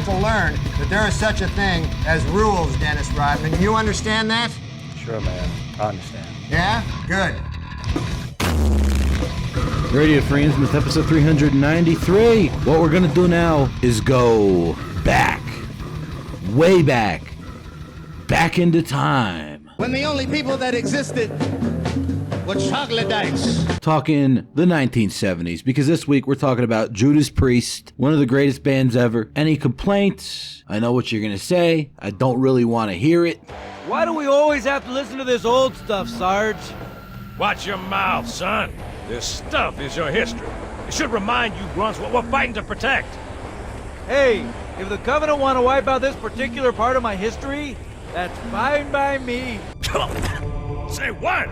have to learn that there is such a thing as rules, Dennis Rodman. You understand that? Sure, man. I understand. Yeah? Good. Radio Free Instruments, episode 393. What we're gonna do now is go back, way back into time. When the only people that existed were troglodytes. Talking the 1970s, because this week we're talking about Judas Priest, one of the greatest bands ever. Any complaints? I know what you're gonna say. I don't really want to hear it. Why do we always have to listen to this old stuff, Sarge? Watch your mouth, son. This stuff is your history. It should remind you grunts what we're fighting to protect. Hey, if the Covenant want to wipe out this particular part of my history, that's fine by me. Say what?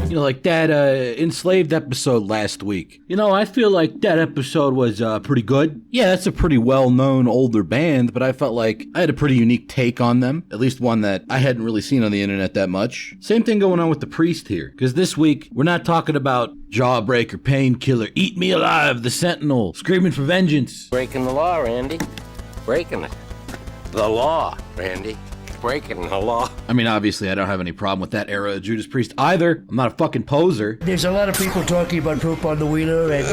You know, like that Enslaved episode last week. You know, I feel like that episode was pretty good. Yeah, that's a pretty well-known older band, but I felt like I had a pretty unique take on them. At least one that I hadn't really seen on the internet that much. Same thing going on with the Priest here. Because this week, we're not talking about Jawbreaker, Painkiller, Eat Me Alive, The Sentinel, Screaming for Vengeance. Breaking the law, Randy. Breaking it. The law, Randy. Breaking the law. I mean, obviously, I don't have any problem with that era of Judas Priest either. I'm not a fucking poser. There's a lot of people talking about poop on the wheeler, and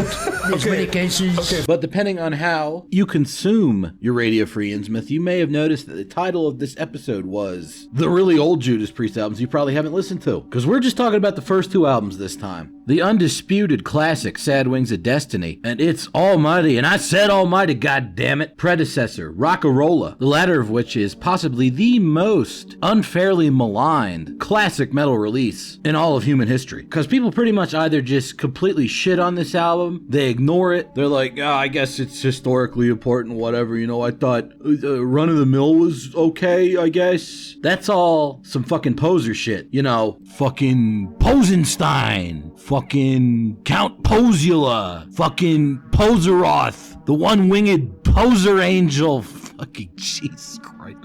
there's many cases. But depending on how you consume your Radio Free Innsmouth, you may have noticed that the title of this episode was the really old Judas Priest albums you probably haven't listened to. Because we're just talking about the first two albums this time. The undisputed classic Sad Wings of Destiny and its almighty, and I said almighty, goddammit, predecessor, Rocka Rolla, the latter of which is possibly the most unfairly maligned classic metal release in all of human history. Because people pretty much either just completely shit on this album, they ignore it, they're like, oh, I guess it's historically important, whatever, you know, I thought Run of the Mill was okay, I guess. That's all some fucking poser shit, you know, fucking Posenstein, fucking Count Posula, fucking Poseroth, the one-winged poser angel, fucking Jesus Christ.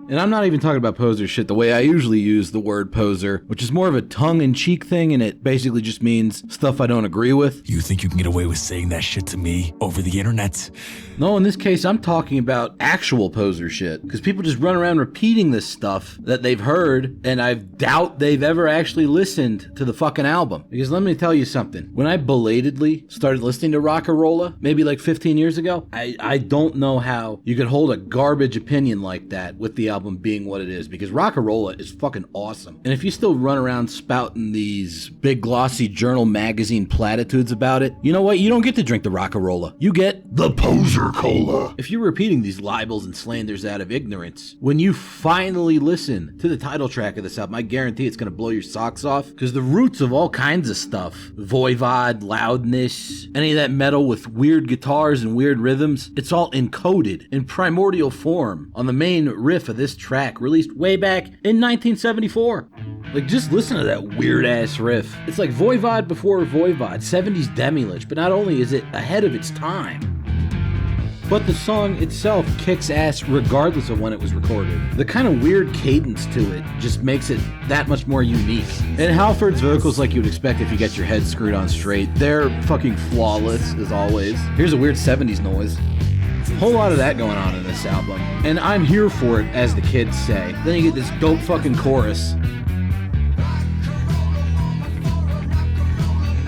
And I'm not even talking about poser shit the way I usually use the word poser, which is more of a tongue-in-cheek thing, and it basically just means stuff I don't agree with. You think you can get away with saying that shit to me over the internet? No, in this case, I'm talking about actual poser shit, because people just run around repeating this stuff that they've heard, and I doubt they've ever actually listened to the fucking album. Because let me tell you something. When I belatedly started listening to Rocka Rolla, maybe like 15 years ago, I don't know how you could hold a garbage opinion like that with the album being what it is, because Rocka Rolla is fucking awesome. And if you still run around spouting these big glossy journal magazine platitudes about it, you know what? You don't get to drink the Rocka Rolla. You get the Poser Cola. If you're repeating these libels and slanders out of ignorance, when you finally listen to the title track of this album, I guarantee it's going to blow your socks off, because the roots of all kinds of stuff, voivod, loudness, any of that metal with weird guitars and weird rhythms, it's all encoded in primordial form on the main riff of this track, released way back in 1974. Like, just listen to that weird-ass riff. It's like voivod before voivod, 70s demilich, but not only is it ahead of its time, but the song itself kicks ass regardless of when it was recorded. The kind of weird cadence to it just makes it that much more unique. And Halford's vocals, like you would expect if you get your head screwed on straight, they're fucking flawless, as always. Here's a weird 70s noise. Whole lot of that going on in this album, and I'm here for it, as the kids say. Then you get this dope fucking chorus,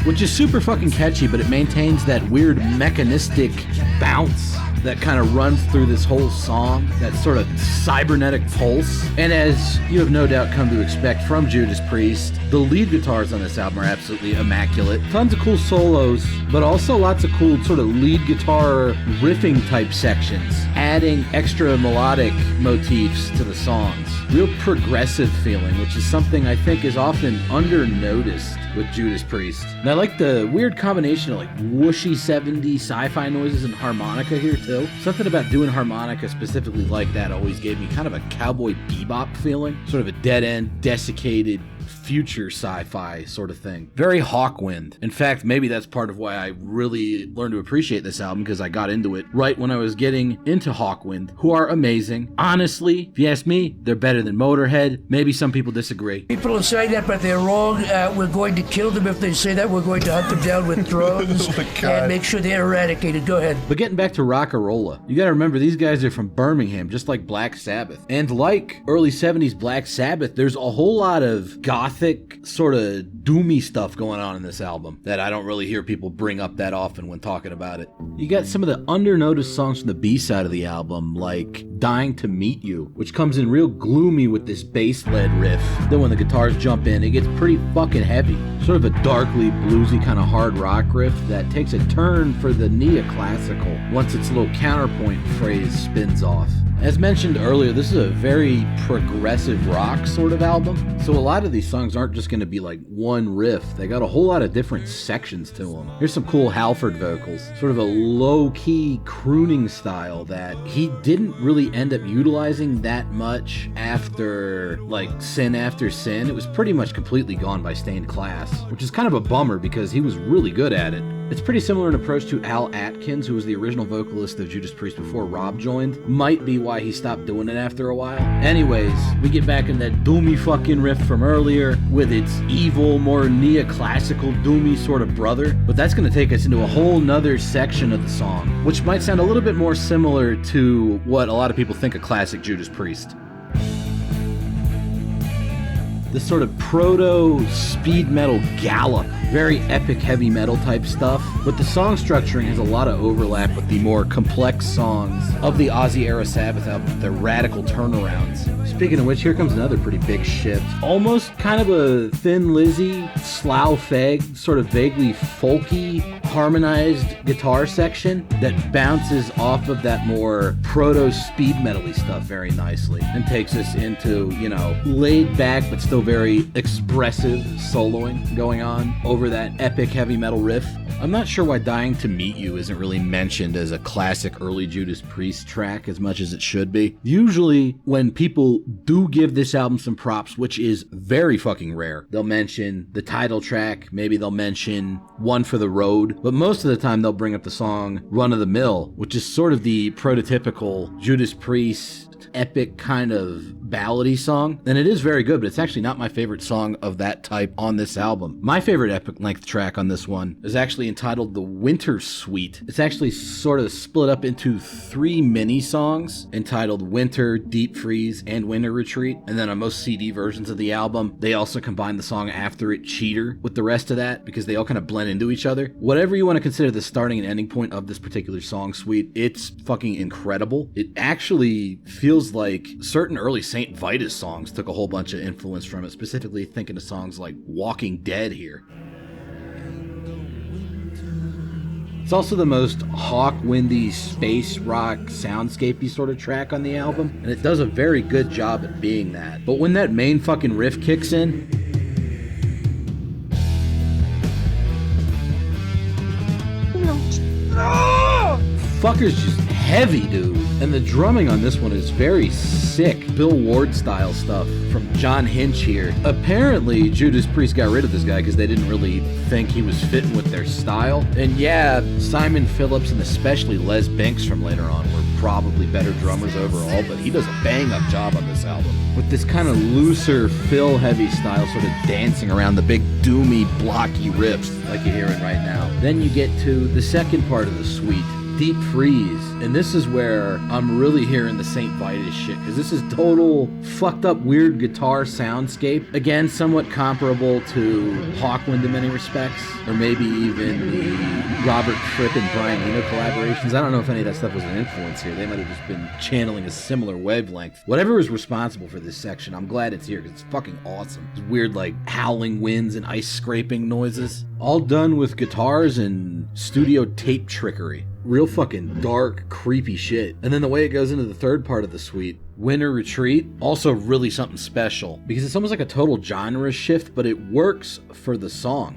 which is super fucking catchy, but it maintains that weird mechanistic bounce that kind of runs through this whole song, that sort of cybernetic pulse. And as you have no doubt come to expect from Judas Priest, the lead guitars on this album are absolutely immaculate. Tons of cool solos, but also lots of cool sort of lead guitar riffing type sections, adding extra melodic motifs to the songs. Real progressive feeling, which is something I think is often under-noticed with Judas Priest. And I like the weird combination of like whooshy 70s sci-fi noises and harmonica here too. Something about doing harmonica specifically like that always gave me kind of a cowboy bebop feeling. Sort of a dead-end, desiccated future sci-fi sort of thing. Very Hawkwind. In fact, maybe that's part of why I really learned to appreciate this album, because I got into it right when I was getting into Hawkwind, who are amazing. Honestly, if you ask me, they're better than Motorhead. Maybe some people disagree. People are saying that, but they're wrong. We're going to kill them if they say that. We're going to hunt them down with drones and make sure they're eradicated. Go ahead. But getting back to Rocka Rolla, you gotta remember these guys are from Birmingham, just like Black Sabbath. And like early 70s Black Sabbath, there's a whole lot of gothic, sort of doomy stuff going on in this album that I don't really hear people bring up that often when talking about it. You got some of the undernoticed songs from the B-side of the album, like Dying to Meet You, which comes in real gloomy with this bass-led riff. Then when the guitars jump in, it gets pretty fucking heavy. Sort of a darkly bluesy kind of hard rock riff that takes a turn for the neoclassical once its little counterpoint phrase spins off. As mentioned earlier, this is a very progressive rock sort of album, so a lot of these songs aren't just going to be like one riff. They got a whole lot of different sections to them. Here's some cool Halford vocals, sort of a low-key crooning style that he didn't really end up utilizing that much after like Sin After Sin. It was pretty much completely gone by Stained Class, which is kind of a bummer because he was really good at it. It's pretty similar in approach to Al Atkins, who was the original vocalist of Judas Priest before Rob joined. Might be why he stopped doing it after a while. Anyways, we get back in that doomy fucking riff from earlier with its evil, more neoclassical doomy sort of brother. But that's going to take us into a whole nother section of the song, which might sound a little bit more similar to what a lot of people think of classic Judas Priest. This sort of proto speed metal gallop, very epic heavy metal type stuff, but the song structuring has a lot of overlap with the more complex songs of the Ozzy era Sabbath album, the radical turnarounds. Speaking of which, here comes another pretty big shift. Almost kind of a Thin Lizzy, Slough Fag, sort of vaguely folky, harmonized guitar section that bounces off of that more proto speed metal-y stuff very nicely and takes us into, you know, laid back but still very expressive soloing going on over that epic heavy metal riff. I'm not sure why Dying to Meet You isn't really mentioned as a classic early Judas Priest track as much as it should be. Usually when people do give this album some props, which is very fucking rare, they'll mention the title track, maybe they'll mention One for the Road, but most of the time they'll bring up the song Run of the Mill, which is sort of the prototypical Judas Priest epic kind of ballady song, and it is very good, but it's actually not my favorite song of that type on this album. My favorite epic length track on this one is actually entitled The Winter Suite. It's actually sort of split up into 3 mini songs entitled Winter, Deep Freeze, and Winter Retreat, and then on most CD versions of the album, they also combine the song after it, Cheater, with the rest of that because they all kind of blend into each other. Whatever you want to consider the starting and ending point of this particular song suite, it's fucking incredible. It actually feels like certain early Saint Vitus songs took a whole bunch of influence from it, specifically thinking of songs like Walking Dead here. It's also the most Hawkwindy, space rock, soundscapey sort of track on the album, and it does a very good job at being that. But when that main fucking riff kicks in, fucker's just heavy, dude. And the drumming on this one is very sick. Bill Ward style stuff from John Hinch here. Apparently, Judas Priest got rid of this guy because they didn't really think he was fitting with their style. And yeah, Simon Phillips and especially Les Binks from later on were probably better drummers overall, but he does a bang-up job on this album. With this kind of looser, fill-heavy style sort of dancing around the big, doomy, blocky riffs like you're hearing right now. Then you get to the second part of the suite, Deep Freeze, and this is where I'm really hearing the Saint Vitus shit, because this is total fucked up weird guitar soundscape. Again, somewhat comparable to Hawkwind in many respects, or maybe even the Robert Fripp and Brian Eno collaborations. I don't know if any of that stuff was an influence here. They might have just been channeling a similar wavelength. Whatever was responsible for this section, I'm glad it's here, because it's fucking awesome. It's weird, like, howling winds and ice scraping noises. All done with guitars and studio tape trickery. Real fucking dark, creepy shit. And then the way it goes into the third part of the suite, Winter Retreat, also really something special because it's almost like a total genre shift, but it works for the song,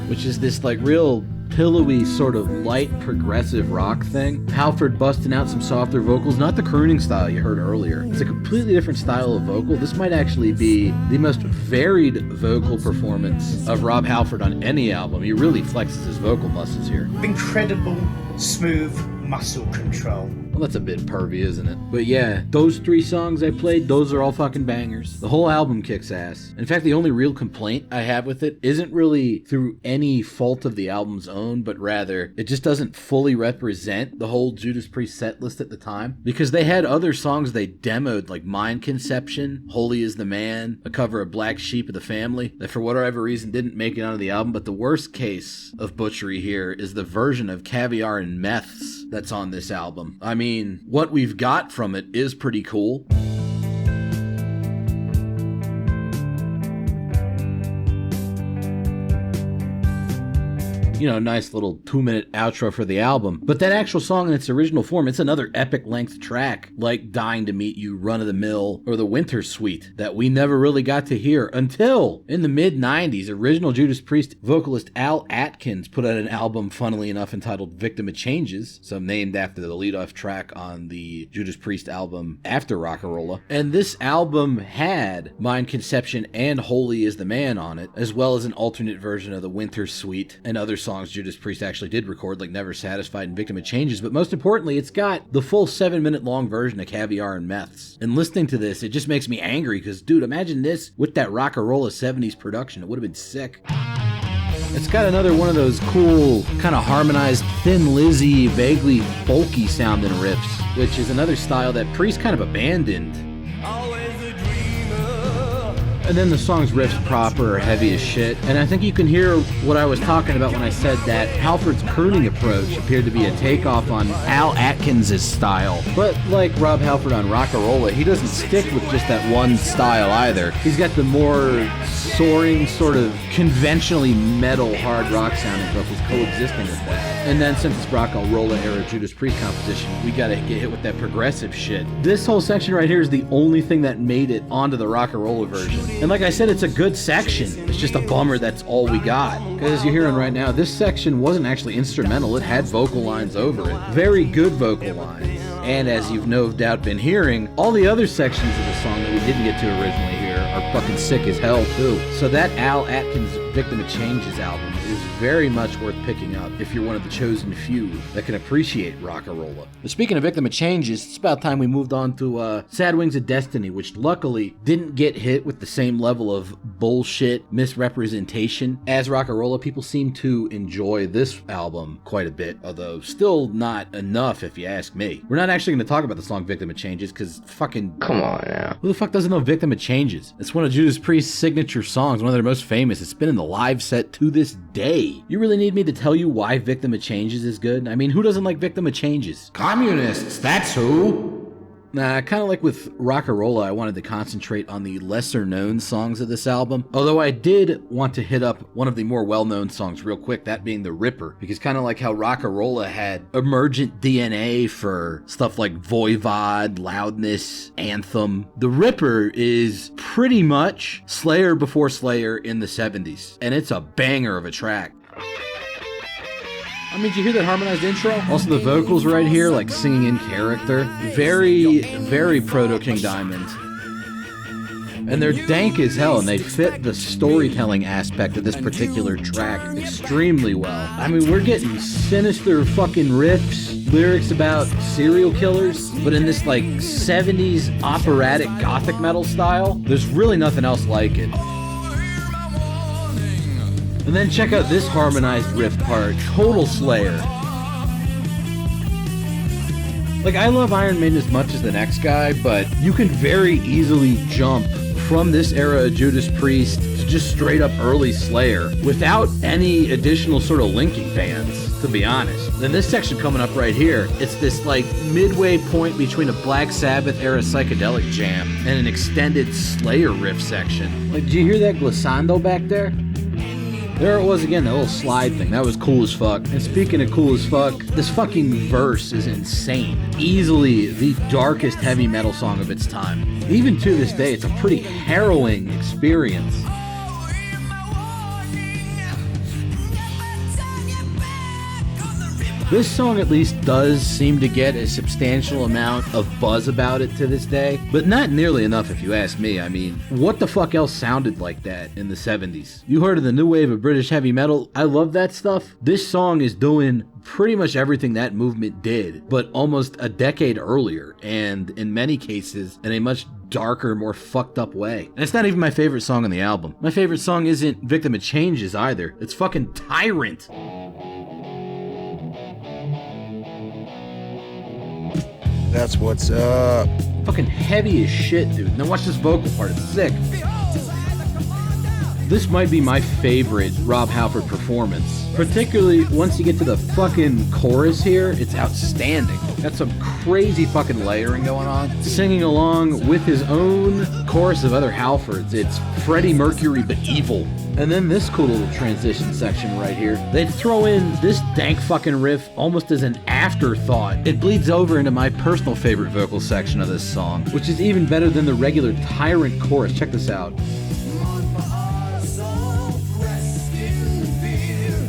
which is this like real pillowy, sort of light progressive rock thing. Halford busting out some softer vocals, not the crooning style you heard earlier. It's a completely different style of vocal. This might actually be the most varied vocal performance of Rob Halford on any album. He really flexes his vocal muscles here. Incredible, smooth muscle control. Well, that's a bit pervy, isn't it? But yeah, those 3 songs I played, those are all fucking bangers. The whole album kicks ass. In fact, the only real complaint I have with it isn't really through any fault of the album's own, but rather, it just doesn't fully represent the whole Judas Priest set list at the time. Because they had other songs they demoed, like Mind Conception, Holy is the Man, a cover of Black Sheep of the Family, that for whatever reason didn't make it onto the album. But the worst case of butchery here is the version of Caviar and Meths that's on this album. I mean, what we've got from it is pretty cool. You know, nice little 2-minute outro for the album. But that actual song in its original form, it's another epic length track, like Dying to Meet You, Run of the Mill, or The Winter Suite, that we never really got to hear until in the mid-90s, original Judas Priest vocalist Al Atkins put out an album, funnily enough, entitled Victim of Changes, so named after the lead-off track on the Judas Priest album after Rocka Rolla. And this album had Mind Conception and Holy is the Man on it, as well as an alternate version of The Winter Suite and other songs Judas Priest actually did record, like Never Satisfied and Victim of Changes. But most importantly, it's got the full 7-minute long version of Caviar and Meths. And listening to this, it just makes me angry because, dude, imagine this with that Rocka Rolla 70s production. It would have been sick. It's got another one of those cool, kind of harmonized, Thin Lizzy, vaguely folky sounding riffs, which is another style that Priest kind of abandoned. And then the song's riffs proper are heavy as shit. And I think you can hear what I was talking about when I said that Halford's crooning approach appeared to be a takeoff on Al Atkins' style. But like Rob Halford on Rocka Rolla, he doesn't stick with just that one style either. He's got the more soaring, sort of conventionally metal hard rock sounding vocals coexisting with that. And then since it's Rocka Rolla era Judas Priest composition, we gotta get hit with that progressive shit. This whole section right here is the only thing that made it onto the Rocka Rolla version. And like I said, it's a good section. It's just a bummer that's all we got. Because as you're hearing right now, this section wasn't actually instrumental. It had vocal lines over it. Very good vocal lines. And as you've no doubt been hearing, all the other sections of the song that we didn't get to originally here are fucking sick as hell too. So that Al Atkins Victim of Changes album is very much worth picking up if you're one of the chosen few that can appreciate Rocka Rolla. But speaking of Victim of Changes, it's about time we moved on to Sad Wings of Destiny, which luckily didn't get hit with the same level of bullshit misrepresentation as Rocka Rolla. People seem to enjoy this album quite a bit, although still not enough if you ask me. We're not actually going to talk about the song Victim of Changes because fucking... Come on now. Who the fuck doesn't know Victim of Changes? It's one of Judas Priest's signature songs, one of their most famous. It's been in the live set to this day. You really need me to tell you why Victim of Changes is good? I mean, who doesn't like Victim of Changes? Communists, that's who! Nah, kind of like with Rocka Rolla, I wanted to concentrate on the lesser-known songs of this album. Although I did want to hit up one of the more well-known songs real quick, that being The Ripper. Because kind of like how Rocka Rolla had emergent DNA for stuff like Voivod, Loudness, Anthem, The Ripper is pretty much Slayer before Slayer in the 70s. And it's a banger of a track. I mean, did you hear that harmonized intro? Also, the vocals right here, like singing in character. Very, very proto King Diamond. And they're dank as hell, and they fit the storytelling aspect of this particular track extremely well. I mean, we're getting sinister fucking riffs, lyrics about serial killers, but in this like 70s operatic gothic metal style. There's really nothing else like it. And then check out this harmonized riff part, total Slayer. Like, I love Iron Maiden as much as the next guy, but you can very easily jump from this era of Judas Priest to just straight up early Slayer without any additional sort of linking bands, to be honest. Then this section coming up right here, it's this like midway point between a Black Sabbath era psychedelic jam and an extended Slayer riff section. Like, did you hear that glissando back there? There it was again, that little slide thing. That was cool as fuck. And speaking of cool as fuck, this fucking verse is insane. Easily the darkest heavy metal song of its time. Even to this day, it's a pretty harrowing experience. This song at least does seem to get a substantial amount of buzz about it to this day, but not nearly enough if you ask me. I mean, what the fuck else sounded like that in the 70s? You heard of the new wave of British heavy metal? I love that stuff. This song is doing pretty much everything that movement did, but almost a decade earlier, and in many cases in a much darker, more fucked up way. And it's not even my favorite song on the album. My favorite song isn't Victim of Changes either. It's fucking Tyrant. That's what's up. Fucking heavy as shit, dude. Now watch this vocal part, it's sick. This might be my favorite Rob Halford performance. Particularly once you get to the fucking chorus here, it's outstanding. Got some crazy fucking layering going on. Singing along with his own chorus of other Halfords. It's Freddie Mercury but evil. And then this cool little transition section right here. They throw in this dank fucking riff almost as an afterthought. It bleeds over into my personal favorite vocal section of this song, which is even better than the regular Tyrant chorus. Check this out.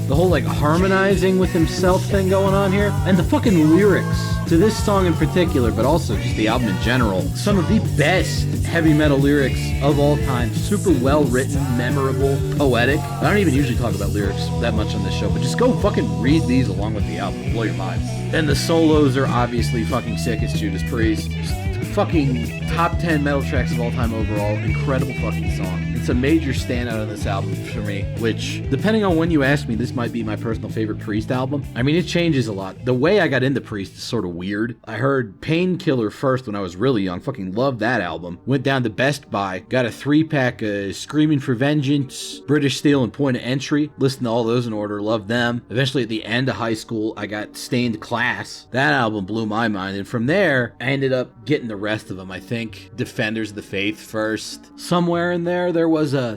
The whole like harmonizing with himself thing going on here, and the fucking lyrics to this song in particular, but also just the album in general. Some of the best heavy metal lyrics of all time. Super well written, memorable, poetic. I don't even usually talk about lyrics that much on this show, but just go fucking read these along with the album. Blow your mind. And the solos are obviously fucking sick as Judas Priest. Just fucking top 10 metal tracks of all time overall. Incredible fucking song. It's a major standout on this album for me, which, depending on when you ask me, this might be my personal favorite Priest album. I mean, it changes a lot. The way I got into Priest is sort of weird. I heard Painkiller first when I was really young. Fucking loved that album. Went down to Best Buy, got a 3-pack of Screaming for Vengeance, British Steel, and Point of Entry. Listened to all those in order. Loved them. Eventually, at the end of high school, I got Stained Class. That album blew my mind. And from there, I ended up getting the rest of them. I think Defenders of the Faith first. Somewhere in there was a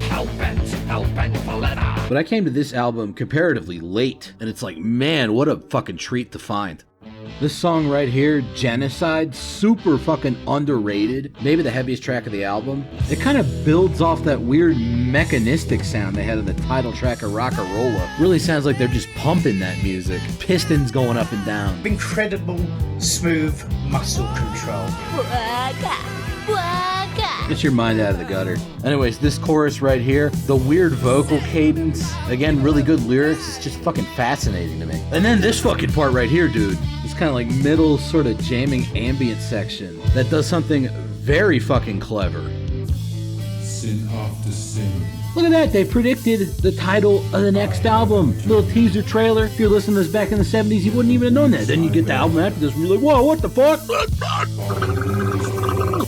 but I came to this album comparatively late, and it's like, man, what a fucking treat to find. This song right here, Genocide, super fucking underrated. Maybe the heaviest track of the album. It kind of builds off that weird mechanistic sound they had in the title track of Rocka Rolla. Really sounds like they're just pumping that music. Pistons going up and down. Incredible smooth muscle control. Get your mind out of the gutter. Anyways, this chorus right here, the weird vocal cadence, again, really good lyrics, it's just fucking fascinating to me. And then this fucking part right here, dude, it's kind of like middle sort of jamming ambient section that does something very fucking clever. Sin after sin. Look at that, they predicted the title of the next album. Little teaser trailer. If you're listening to this back in the 70s, you wouldn't even have known that. Then you get the album after this and you're like, whoa, what the fuck?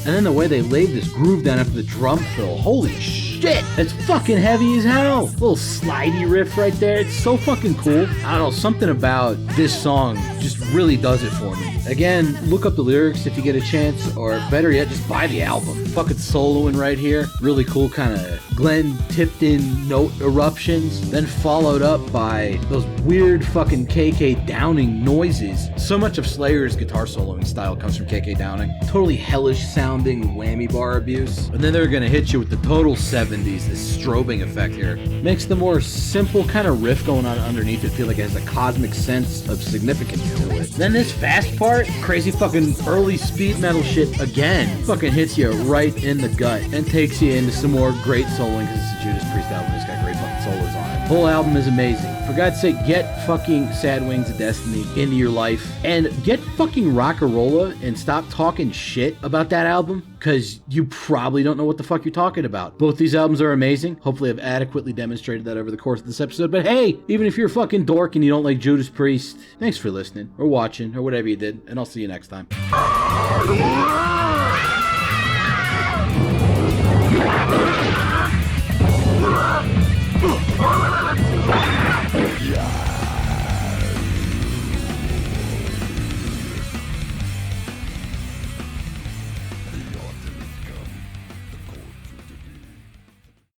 And then the way they laid this groove down after the drum fill, holy shit, it's fucking heavy as hell. Little slidey riff right there, it's so fucking cool. I don't know, something about this song just really does it for me. Again, look up the lyrics if you get a chance, or better yet, just buy the album. Fucking soloing right here, really cool kind of Glenn Tipton note eruptions, then followed up by those weird fucking KK Downing noises. So much of Slayer's guitar soloing style comes from KK Downing. Totally hellish sounding whammy bar abuse. And then they're gonna hit you with the total 70s, this strobing effect here. Makes the more simple kind of riff going on underneath it feel like it has a cosmic sense of significance to it. Then this fast part, crazy fucking early speed metal shit again, fucking hits you right in the gut and takes you into some more great soloing because it's a Judas Priest album. It's got great fucking solos on it. Whole album is amazing. For God's sake, get fucking Sad Wings of Destiny into your life and get fucking Rocka Rolla and stop talking shit about that album because you probably don't know what the fuck you're talking about. Both these albums are amazing. Hopefully I've adequately demonstrated that over the course of this episode. But hey, even if you're a fucking dork and you don't like Judas Priest, thanks for listening or watching or whatever you did, and I'll see you next time.